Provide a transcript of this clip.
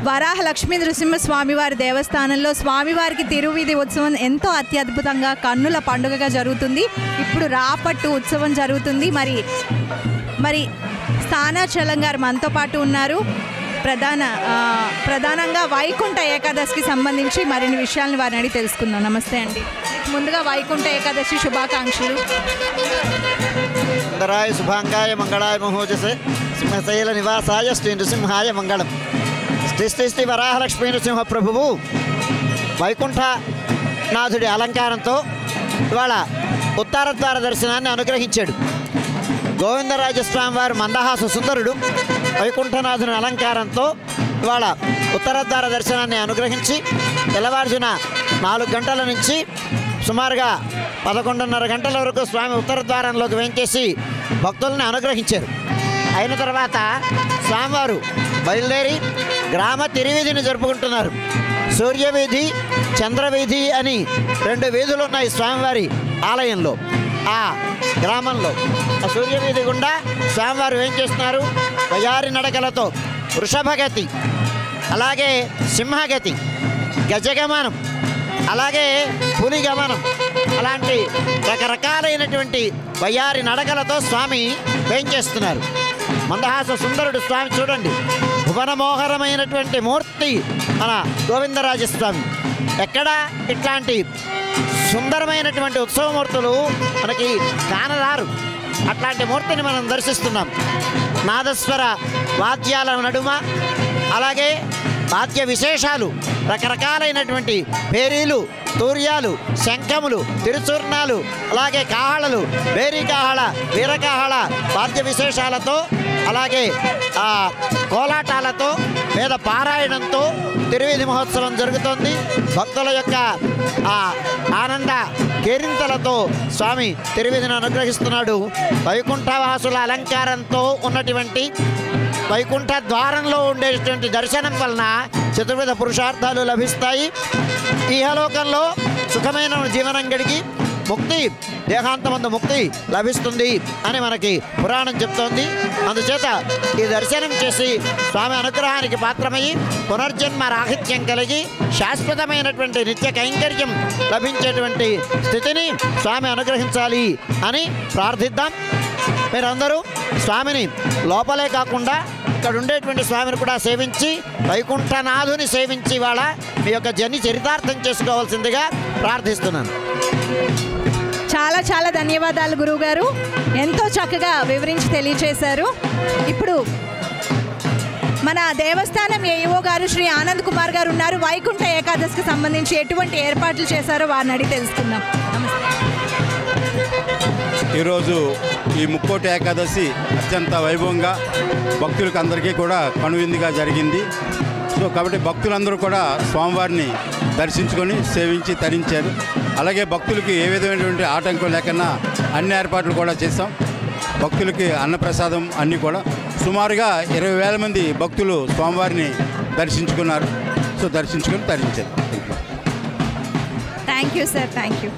వరాహ లక్ష్మీ నృసింహ స్వామివారి దేవస్థానంలో స్వామివారికి తిరువీధి ఉత్సవం ఎంతో అత్యద్భుతంగా కన్నుల పండుగగా జరుగుతుంది. ఇప్పుడు రాపట్టు ఉత్సవం జరుగుతుంది. మరి స్థానాచలం గారు మనతో పాటు ఉన్నారు. ప్రధానంగా వైకుంఠ ఏకాదశికి సంబంధించి మరిన్ని విషయాలను వారిని అడిగి తెలుసుకుందాం. నమస్తే అండి. ముందుగా వైకుంఠ ఏకాదశి శుభాకాంక్షలు. సుందరాయ శుభాంగాయ మంగళాయ మహోజసే సింహశైల నివాసాయ శ్రీ నృసింహాయ మంగళం. శ్రీ వరాహలక్ష్మీ నృసింహ ప్రభువు వైకుంఠనాథుడి అలంకారంతో ఇవాళ ఉత్తర ద్వార దర్శనాన్ని అనుగ్రహించాడు. గోవిందరాజస్వామి వారు మందహాస సుందరుడు వైకుంఠనాథుని అలంకారంతో ఇవాళ ఉత్తర ద్వార దర్శనాన్ని అనుగ్రహించి తెల్లవారుజున 4 గంటల నుంచి సుమారుగా 11:30 గంటల వరకు స్వామి ఉత్తర ద్వారంలోకి వేంచేసి భక్తుల్ని అనుగ్రహించారు. అయిన తర్వాత స్వామివారు బయలుదేరి గ్రామ తిరువీధిని జరుపుకుంటున్నారు. సూర్యవీధి, చంద్రవీధి అని 2 వీధులు ఉన్నాయి స్వామివారి ఆలయంలో. ఆ గ్రామంలో ఆ సూర్యవీధి గుండా స్వామివారు ఏం చేస్తున్నారు? వయారి నడకలతో వృషభగతి, అలాగే సింహగతి, గజగమనం, అలాగే పులి గమనం, అలాంటి రకరకాలైనటువంటి వయారి నడకలతో స్వామి వేంచేస్తున్నారు. మందహాస సుందరుడు స్వామి చూడండి, భువనమోహరమైనటువంటి మూర్తి మన గోవిందరాజస్వామి. ఎక్కడ ఇట్లాంటి సుందరమైనటువంటి ఉత్సవమూర్తులు మనకి కానరారు. అట్లాంటి మూర్తిని మనం దర్శిస్తున్నాం. నాదస్వర వాద్యాల నడుమ, అలాగే వాద్య విశేషాలు, రకరకాలైనటువంటి పేరీలు, తూర్యాలు, శంఖములు, తిరుచూర్ణాలు, అలాగే కాహళలు, బేరీ కాహళ, వీరకాహళ వాద్య విశేషాలతో, అలాగే కోలాటాలతో, వేద పారాయణంతో తిరువీధి మహోత్సవం జరుగుతోంది. భక్తుల యొక్క ఆనంద కేరింతలతో స్వామి తిరువీధిని అనుగ్రహిస్తున్నాడు. వైకుంఠవాసుల అలంకారంతో ఉన్నటువంటి వైకుంఠ ద్వారంలో ఉండేటువంటి దర్శనం వలన చతుర్విధ పురుషార్థాలు లభిస్తాయి. ఇహలోకంలో సుఖమైన జీవనం గడిగి ముక్తి, దేహాంతమందు ముక్తి లభిస్తుంది అని మనకి పురాణం చెప్తోంది. అందుచేత ఈ దర్శనం చేసి స్వామి అనుగ్రహానికి పాత్రమయ్యి పునర్జన్మ రాహిత్యం కలిగి శాశ్వతమైనటువంటి నిత్య కైంకర్యం లభించేటువంటి స్థితిని స్వామి అనుగ్రహించాలి అని ప్రార్థిద్దాం. మీరందరూ స్వామిని లోపలే కాకుండా ఇక్కడ ఉండేటువంటి స్వామిని కూడా సేవించి వైకుంఠనాథుని సేవించి వాళ్ళ మీ యొక్క జని చరితార్థం చేసుకోవాల్సిందిగా ప్రార్థిస్తున్నాను. చాలా చాలా ధన్యవాదాలు గురువుగారు, ఎంతో చక్కగా వివరించి తెలియచేశారు. ఇప్పుడు మన దేవస్థానం ఏఈఓ గారు శ్రీ ఆనంద్ కుమార్ గారు ఉన్నారు. వైకుంఠ ఏకాదశికి సంబంధించి ఎటువంటి ఏర్పాట్లు చేశారో వారిని అడిగి తెలుసుకుందాం. ఈరోజు ఈ ముక్కోటి ఏకాదశి అత్యంత వైభవంగా భక్తులకు అందరికీ కూడా కనువిందుగా జరిగింది. సో కాబట్టి భక్తులందరూ కూడా స్వామివారిని దర్శించుకొని సేవించి తరించారు. అలాగే భక్తులకి ఏ విధమైనటువంటి ఆటంకం లేకుండా అన్ని ఏర్పాట్లు కూడా చేస్తాం. భక్తులకి అన్నప్రసాదం అన్నీ కూడా సుమారుగా 20,000 మంది భక్తులు స్వామివారిని దర్శించుకున్నారు. సో దర్శించుకొని తరించారు. Thank you sir, thank you.